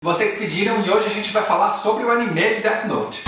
Vocês pediram e hoje a gente vai falar sobre o anime de Death Note.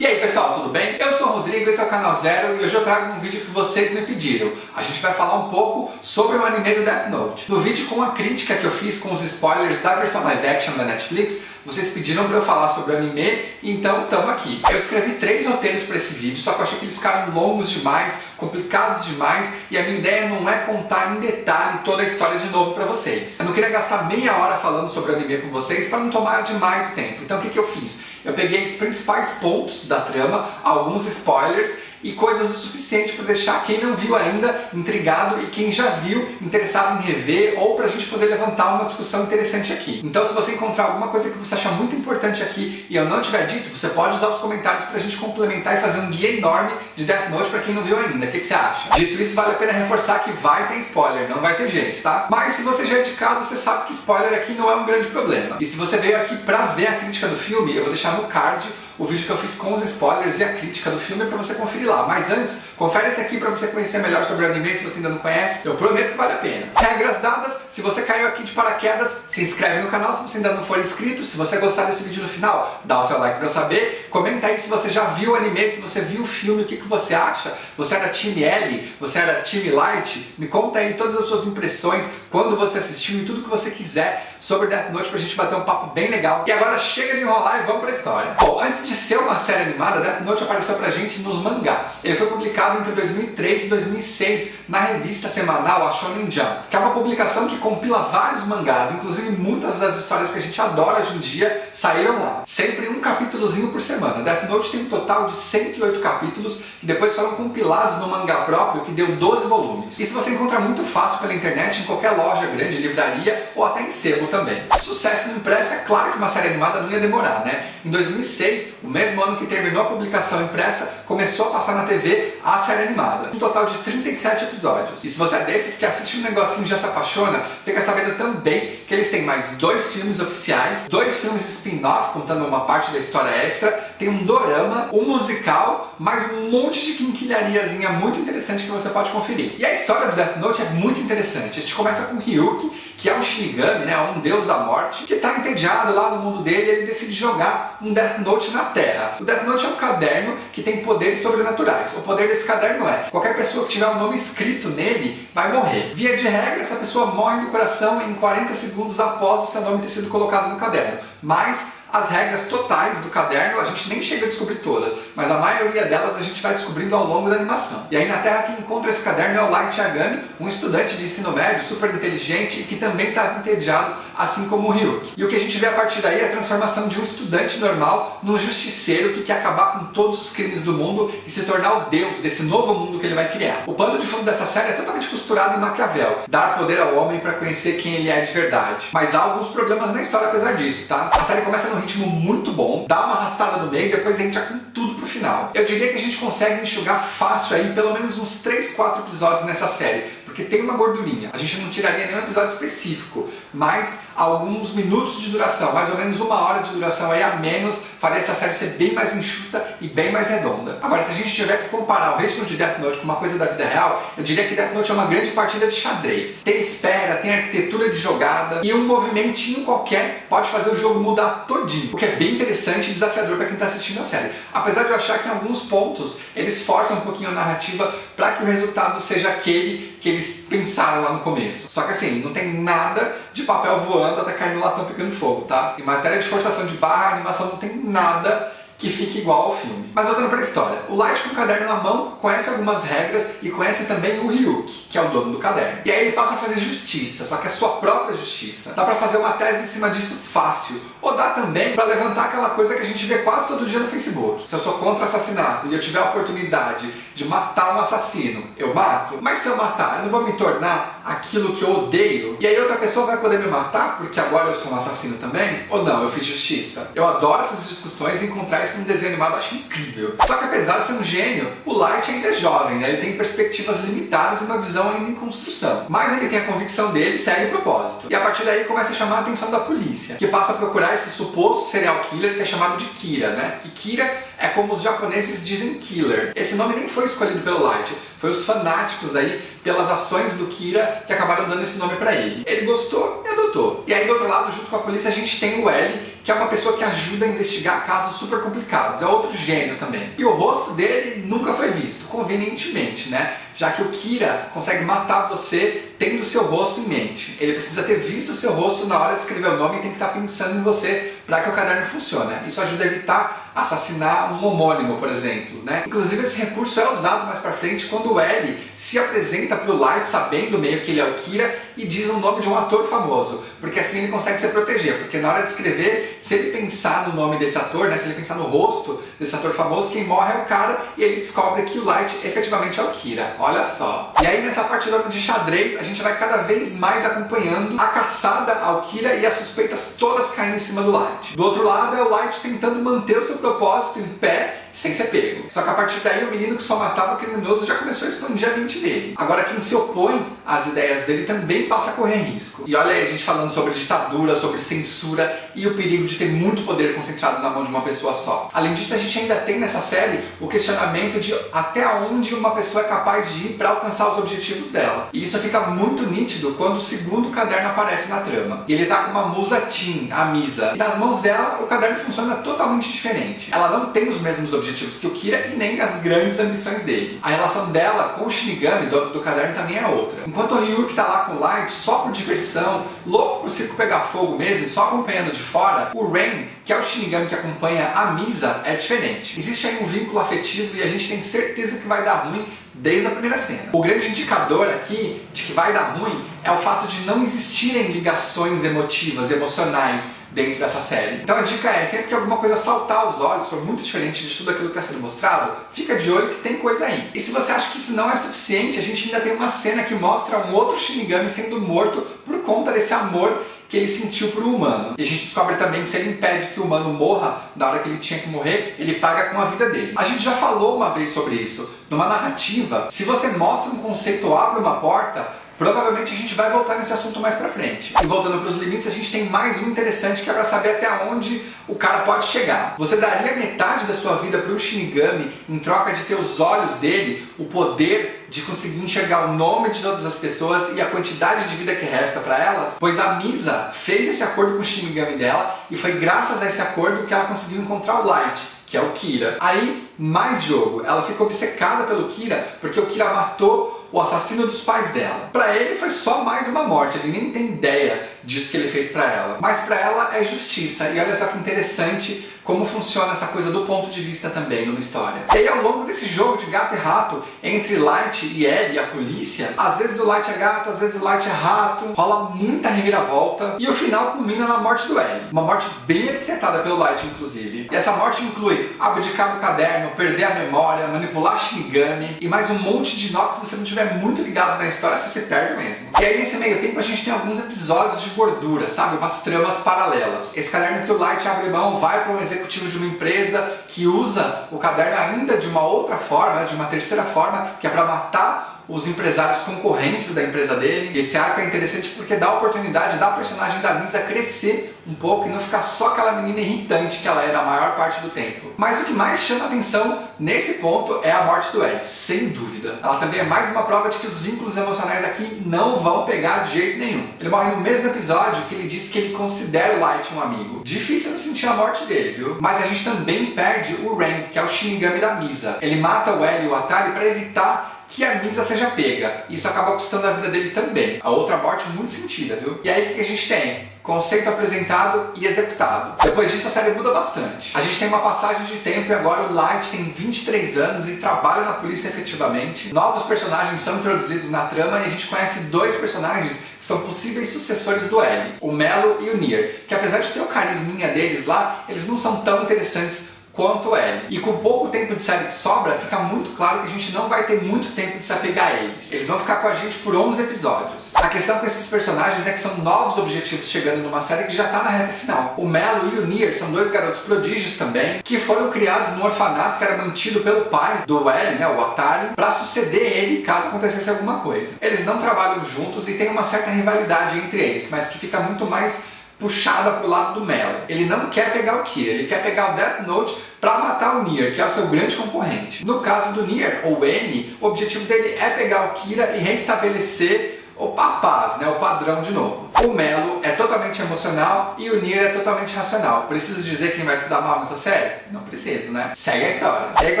E aí pessoal, tudo bem? Eu sou o Rodrigo, esse é o Canal Zero e hoje eu trago um vídeo que vocês me pediram. A gente vai falar um pouco sobre o anime do Death Note. No vídeo com a crítica que eu fiz com os spoilers da versão live action da Netflix, vocês pediram para eu falar sobre o anime, então estamos aqui. Eu escrevi 3 roteiros para esse vídeo, só que eu achei que eles ficaram longos demais, complicados demais, e a minha ideia não é contar em detalhe toda a história de novo para vocês. Eu não queria gastar meia hora falando sobre o anime com vocês para não tomar demais o tempo. Então o que eu fiz? Eu peguei os principais pontos da trama, alguns spoilers, e coisas o suficiente para deixar quem não viu ainda intrigado e quem já viu interessado em rever, ou para a gente poder levantar uma discussão interessante aqui. Então se você encontrar alguma coisa que você achar muito importante aqui e eu não tiver dito, você pode usar os comentários para a gente complementar e fazer um guia enorme de Death Note para quem não viu ainda. O que você acha? Dito isso, vale a pena reforçar que vai ter spoiler, não vai ter jeito, tá? Mas se você já é de casa, você sabe que spoiler aqui não é um grande problema. E se você veio aqui para ver a crítica do filme, eu vou deixar no card o vídeo que eu fiz com os spoilers e a crítica do filme para você conferir lá. Mas antes, confere esse aqui para você conhecer melhor sobre o anime se você ainda não conhece. Eu prometo que vale a pena. Regras dadas, se você caiu aqui de paraquedas, se inscreve no canal se você ainda não for inscrito. Se você gostar desse vídeo no final, dá o seu like para eu saber. Comenta aí se você já viu o anime, se você viu o filme, o que você acha. Você era Team L? Você era Team Light? Me conta aí todas as suas impressões, quando você assistiu e tudo que você quiser sobre Death Note pra gente bater um papo bem legal. E agora chega de enrolar e vamos pra história. Bom, antes de ser uma série animada, Death Note apareceu pra gente nos mangás. Ele foi publicado entre 2003 e 2006 na revista semanal a Shonen Jump, que é uma publicação que compila vários mangás, inclusive muitas das histórias que a gente adora hoje em dia saíram lá. Sempre um capítulozinho por semana. Death Note tem um total de 108 capítulos que depois foram compilados no mangá próprio, que deu 12 volumes. Isso você encontra muito fácil pela internet, em qualquer loja grande, livraria ou até em sebo também. Sucesso no impresso, é claro que uma série animada não ia demorar, né? Em 2006, o mesmo ano que terminou a publicação impressa, começou a passar na TV a série animada. Um total de 37 episódios. E se você é desses que assiste um negocinho e já se apaixona, fica sabendo também que eles têm mais 2 filmes oficiais, 2 filmes spin-off, contando uma parte da história extra, tem um dorama, um musical, mais um monte de quinquilhariazinha muito interessante que você pode conferir. E a história do Death Note é muito interessante. A gente começa com Ryuki, que é um Shinigami, né, um deus da morte, que está entediado lá no mundo dele e ele decide jogar um Death Note na Terra. O Death Note é um caderno que tem poderes sobrenaturais. O poder desse caderno é: qualquer pessoa que tiver um nome escrito nele vai morrer. Via de regra, essa pessoa morre do coração em 40 segundos após o seu nome ter sido colocado no caderno. Mas as regras totais do caderno a gente nem chega a descobrir todas, mas a maioria delas a gente vai descobrindo ao longo da animação. E aí na Terra quem encontra esse caderno é o Light Yagami, um estudante de ensino médio super inteligente e que também está entediado, assim como o Ryuki. E o que a gente vê a partir daí é a transformação de um estudante normal num justiceiro que quer acabar com todos os crimes do mundo e se tornar o deus desse novo mundo que ele vai criar. O pano de fundo dessa série é totalmente costurado em Maquiavel, dar poder ao homem para conhecer quem ele é de verdade. Mas há alguns problemas na história apesar disso, tá? A série começa num ritmo muito bom, dá uma arrastada no meio e depois entra com tudo pro final. Eu diria que a gente consegue enxugar fácil aí pelo menos uns 3, 4 episódios nessa série, porque tem uma gordurinha. A gente não tiraria nenhum episódio específico, mas alguns minutos de duração, mais ou menos 1 hora de duração aí a menos, faria essa série ser bem mais enxuta e bem mais redonda. Agora, se a gente tiver que comparar o ritmo de Death Note com uma coisa da vida real, eu diria que Death Note é uma grande partida de xadrez. Tem espera, tem arquitetura de jogada e um movimentinho qualquer pode fazer o jogo mudar todinho, o que é bem interessante e desafiador para quem está assistindo a série. Apesar de eu achar que em alguns pontos eles forçam um pouquinho a narrativa para que o resultado seja aquele que eles pensaram lá no começo. Só que assim, não tem nada de papel voando até cair no latão pegando fogo, tá? Em matéria de forçação de barra, a animação não tem nada que fique igual ao filme. Mas voltando para a história, o Light com o caderno na mão conhece algumas regras e conhece também o Ryuki, que é o dono do caderno. E aí ele passa a fazer justiça, só que a sua própria justiça. Dá para fazer uma tese em cima disso fácil. Ou dá também para levantar aquela coisa que a gente vê quase todo dia no Facebook. Se eu sou contra o assassinato e eu tiver a oportunidade de matar um assassino, eu mato? Mas se eu matar, eu não vou me tornar aquilo que eu odeio? E aí outra pessoa vai poder me matar porque agora eu sou um assassino também? Ou não, eu fiz justiça? Eu adoro essas discussões e encontrar isso num desenho animado eu acho incrível. Só que apesar de ser um gênio, o Light ainda é jovem, né? Ele tem perspectivas limitadas e uma visão ainda em construção. Mas ele tem a convicção dele e segue o propósito. E a partir daí começa a chamar a atenção da polícia, que passa a procurar esse suposto serial killer que é chamado de Kira, né? E Kira é como os japoneses dizem killer. Esse nome nem foi escolhido pelo Light, Foi os fanáticos aí pelas ações do Kira que acabaram dando esse nome pra ele. Ele gostou e adotou. E aí do outro lado, junto com a polícia, a gente tem o L, que é uma pessoa que ajuda a investigar casos super complicados. É outro gênio também. E o rosto dele nunca foi visto, convenientemente, né? Já que o Kira consegue matar você tendo o seu rosto em mente. Ele precisa ter visto o seu rosto na hora de escrever o nome e tem que estar pensando em você para que o caderno funcione. Isso ajuda a evitar assassinar um homônimo, por exemplo, né? Inclusive esse recurso é usado mais pra frente quando o L se apresenta pro Light sabendo meio que ele é o Kira e diz o nome de um ator famoso, porque assim ele consegue se proteger, porque na hora de escrever, se ele pensar no nome desse ator, né, se ele pensar no rosto desse ator famoso, quem morre é o cara e ele descobre que o Light efetivamente é o Kira. Olha só. E aí nessa parte de xadrez, a gente vai cada vez mais acompanhando a caçada ao Kira e as suspeitas todas caindo em cima do Light. Do outro lado é o Light tentando manter o seu propósito em pé sem ser pego. Só que a partir daí o menino que só matava criminosos já começou a expandir a mente dele. Agora quem se opõe às ideias dele também passa a correr risco. E olha aí a gente falando sobre ditadura, sobre censura e o perigo de ter muito poder concentrado na mão de uma pessoa só. Além disso, a gente ainda tem nessa série o questionamento de até onde uma pessoa é capaz de ir para alcançar os objetivos dela. E isso fica muito nítido quando o segundo caderno aparece na trama. E ele tá com uma musa teen, a Misa. E nas mãos dela o caderno funciona totalmente diferente. Ela não tem os mesmos objetivos que o Kira e nem as grandes ambições dele. A relação dela com o Shinigami do caderno também é outra. Enquanto o Ryuki tá lá com o Light só por diversão, louco pro circo pegar fogo mesmo, só acompanhando de fora, o Ren, que é o Shinigami que acompanha a Misa, é diferente. Existe aí um vínculo afetivo e a gente tem certeza que vai dar ruim desde a primeira cena. O grande indicador aqui de que vai dar ruim é o fato de não existirem ligações emotivas, emocionais dentro dessa série. Então a dica é, sempre que alguma coisa saltar aos olhos, for muito diferente de tudo aquilo que está sendo mostrado, fica de olho que tem coisa aí. E se você acha que isso não é suficiente, a gente ainda tem uma cena que mostra um outro Shinigami sendo morto por conta desse amor que ele sentiu pro humano. E a gente descobre também que se ele impede que o humano morra na hora que ele tinha que morrer, ele paga com a vida dele. A gente já falou uma vez sobre isso. Numa narrativa, se você mostra um conceito ou abre uma porta, provavelmente a gente vai voltar nesse assunto mais pra frente. E voltando para os limites, a gente tem mais um interessante que é pra saber até onde o cara pode chegar. Você daria metade da sua vida para um Shinigami em troca de ter os olhos dele, o poder de conseguir enxergar o nome de todas as pessoas e a quantidade de vida que resta para elas? Pois a Misa fez esse acordo com o Shinigami dela e foi graças a esse acordo que ela conseguiu encontrar o Light, que é o Kira. Aí, mais jogo. Ela ficou obcecada pelo Kira porque o Kira matou o assassino dos pais dela. Pra ele foi só mais uma morte, ele nem tem ideia disso que ele fez pra ela. Mas pra ela é justiça, e olha só que interessante como funciona essa coisa do ponto de vista também numa história. E aí ao longo desse jogo de gato e rato entre Light e L e a polícia, às vezes o Light é gato, às vezes o Light é rato, rola muita reviravolta e o final culmina na morte do L. Uma morte bem arquitetada pelo Light, inclusive. E essa morte inclui abdicar do caderno, perder a memória, manipular Shinigami e mais um monte de nó que se você não tiver muito ligado na história, você se perde mesmo. E aí nesse meio tempo a gente tem alguns episódios de gordura, sabe? Umas tramas paralelas. Esse caderno que o Light abre mão vai para um executivo de uma empresa que usa o caderno ainda de uma outra forma, de uma terceira forma, que é para matar os empresários concorrentes da empresa dele. E esse arco é interessante porque dá a oportunidade da personagem da Misa crescer um pouco e não ficar só aquela menina irritante que ela era a maior parte do tempo. Mas o que mais chama atenção nesse ponto é a morte do Ed, sem dúvida. Ela também é mais uma prova de que os vínculos emocionais aqui não vão pegar de jeito nenhum. Ele morre no mesmo episódio que ele diz que ele considera o Light um amigo. Difícil não sentir a morte dele, viu? Mas a gente também perde o Ren, que é o Shinigami da Misa. Ele mata o L e o Atari para evitar que a Misa seja pega. Isso acaba custando a vida dele também. A outra morte muito sentida, viu? E aí o que a gente tem? Conceito apresentado e executado. Depois disso a série muda bastante. A gente tem uma passagem de tempo e agora o Light tem 23 anos e trabalha na polícia efetivamente. Novos personagens são introduzidos na trama e a gente conhece dois personagens que são possíveis sucessores do L, o Melo e o Nier, que apesar de ter o carisminha deles lá, eles não são tão interessantes quanto o L. E com pouco tempo de série que sobra, fica muito claro que a gente não vai ter muito tempo de se apegar a eles. Eles vão ficar com a gente por 11 episódios. A questão com esses personagens é que são novos objetivos chegando numa série que já tá na reta final. O Melo e o Nier são dois garotos prodígios também, que foram criados num orfanato que era mantido pelo pai do L, né, o Atari, pra suceder ele caso acontecesse alguma coisa. Eles não trabalham juntos e tem uma certa rivalidade entre eles, mas que fica muito mais puxada pro lado do Melo. Ele não quer pegar o Kira, ele quer pegar o Death Note para matar o Nier, que é o seu grande concorrente. No caso do Nier, ou N, o objetivo dele é pegar o Kira e reestabelecer a paz, né, o padrão de novo. O Melo é totalmente emocional e o Nier é totalmente racional. Preciso dizer quem vai se dar mal nessa série? Não preciso, né? Segue a história. E aí com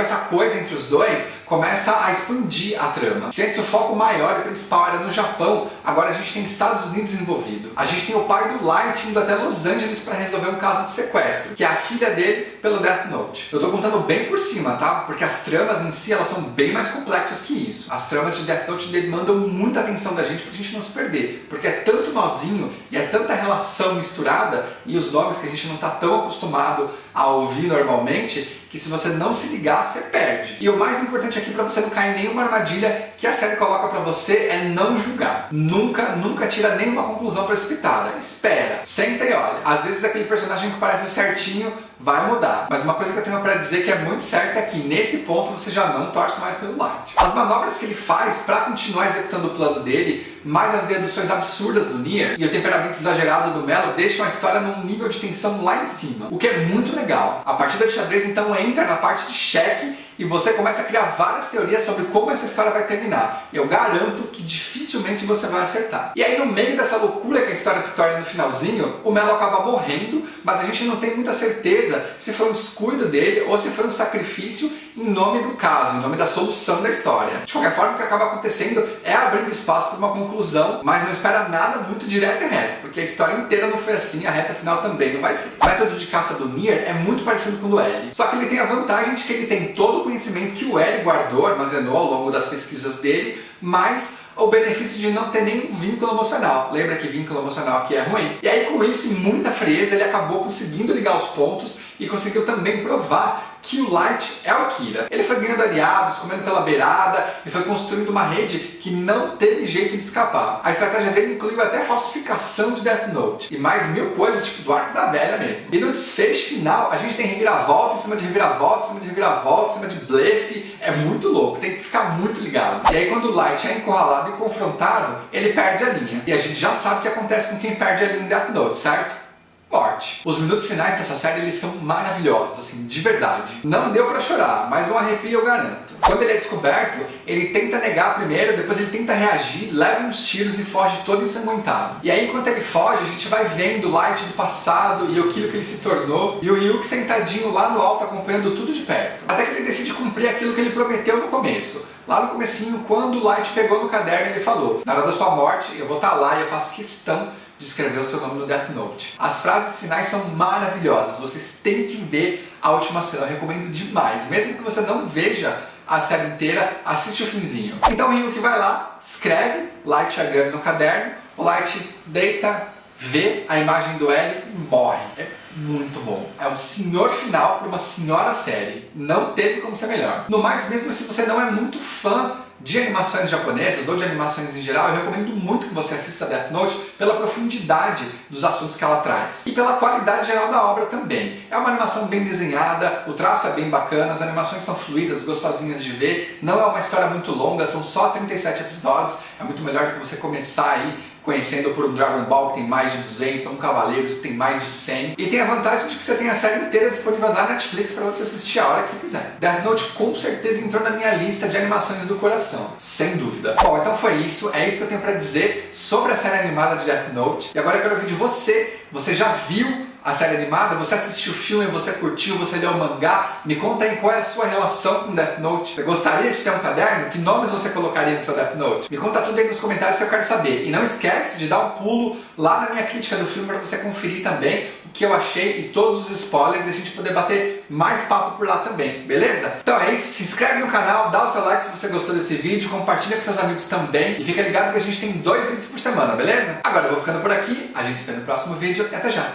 essa coisa entre os dois, começa a expandir a trama. Se antes o foco maior e principal era no Japão, agora a gente tem Estados Unidos envolvido. A gente tem o pai do Light indo até Los Angeles para resolver um caso de sequestro, que é a filha dele pelo Death Note. Eu tô contando bem por cima, tá? Porque as tramas em si, elas são bem mais complexas que isso. As tramas de Death Note demandam muita atenção da gente pra gente não se perder, porque é tanto nozinho e é tanta relação misturada e os nomes que a gente não tá tão acostumado a ouvir normalmente, que se você não se ligar, você perde. E o mais importante aqui para você não cair em nenhuma armadilha que a série coloca para você é não julgar. Nunca tira nenhuma conclusão precipitada. Espera, senta e olha. Às vezes aquele personagem que parece certinho vai mudar. Mas uma coisa que eu tenho para dizer que é muito certa é que nesse ponto você já não torce mais pelo Light. As manobras que ele faz para continuar executando o plano dele, mais as deduções absurdas do Nier e o temperamento exagerado do Melo deixam a história num nível de tensão lá em cima, o que é muito legal. A partida de xadrez então entra na parte de cheque e você começa a criar várias teorias sobre como essa história vai terminar. Eu garanto que dificilmente você vai acertar. E aí no meio dessa loucura que a história se torna no finalzinho, o Melo acaba morrendo, mas a gente não tem muita certeza se foi um descuido dele ou se foi um sacrifício em nome do caso, em nome da solução da história. De qualquer forma, o que acaba acontecendo é abrindo espaço para uma conclusão, mas não espera nada muito direto e reto, porque a história inteira não foi assim, a reta final também não vai ser. O método de caça do Nier é muito parecido com o do L, só que ele tem a vantagem de que ele tem todo o conhecimento que o L guardou, armazenou ao longo das pesquisas dele, mas o benefício de não ter nenhum vínculo emocional. Lembra que vínculo emocional aqui é ruim? E aí com isso, em muita frieza, ele acabou conseguindo ligar os pontos e conseguiu também provar que o Light é o Kira. Ele foi ganhando aliados, comendo pela beirada e foi construindo uma rede que não teve jeito de escapar. A estratégia dele incluiu até falsificação de Death Note e mais mil coisas, tipo do arco da velha mesmo. E no desfecho final, a gente tem reviravolta em cima de reviravolta, em cima de reviravolta, em cima de blefe. É muito louco, tem que ficar muito ligado. E aí quando o Light é encurralado e confrontado, ele perde a linha. E a gente já sabe o que acontece com quem perde a linha em Death Note, certo? Morte. Os minutos finais dessa série, eles são maravilhosos, assim, de verdade. Não deu pra chorar, mas um arrepio eu garanto. Quando ele é descoberto, ele tenta negar primeiro, depois ele tenta reagir, leva uns tiros e foge todo ensanguentado. E aí, enquanto ele foge, a gente vai vendo o Light do passado e aquilo que ele se tornou, e o Ryuk sentadinho lá no alto acompanhando tudo de perto. Até que ele decide cumprir aquilo que ele prometeu no começo. Lá no comecinho, quando o Light pegou no caderno, ele falou: na hora da sua morte, eu vou estar lá e eu faço questão de escrever o seu nome no Death Note. As frases finais são maravilhosas, vocês têm que ver a última cena, eu recomendo demais. Mesmo que você não veja a série inteira, assiste o finzinho. Então o Ryuk vai lá, escreve Light Yagami no caderno, o Light deita, vê a imagem do L e morre. É muito bom. É um senhor final para uma senhora série. Não teve como ser melhor. No mais, mesmo se você não é muito fã de animações japonesas ou de animações em geral, eu recomendo muito que você assista Death Note pela profundidade dos assuntos que ela traz e pela qualidade geral da obra também. É uma animação bem desenhada, o traço é bem bacana, as animações são fluidas, gostosinhas de ver, não é uma história muito longa, são só 37 episódios, é muito melhor do que você começar aí conhecendo por um Dragon Ball que tem mais de 200, ou um Cavaleiros que tem mais de 100. E tem a vantagem de que você tem a série inteira disponível na Netflix para você assistir a hora que você quiser. Death Note com certeza entrou na minha lista de animações do coração, sem dúvida. Bom, então foi isso, é isso que eu tenho para dizer sobre a série animada de Death Note. E agora eu quero ouvir de você. Você já viu a série animada? Você assistiu o filme? Você curtiu? Você leu o mangá? Me conta aí qual é a sua relação com Death Note. Você gostaria de ter um caderno? Que nomes você colocaria no seu Death Note? Me conta tudo aí nos comentários que eu quero saber. E não esquece de dar um pulo lá na minha crítica do filme para você conferir também o que eu achei e todos os spoilers e a gente poder bater mais papo por lá também, beleza? Então é isso, se inscreve no canal, dá o seu like se você gostou desse vídeo, compartilha com seus amigos também e fica ligado que a gente tem 2 vídeos por semana, beleza? Agora eu vou ficando por aqui, a gente se vê no próximo vídeo e até já!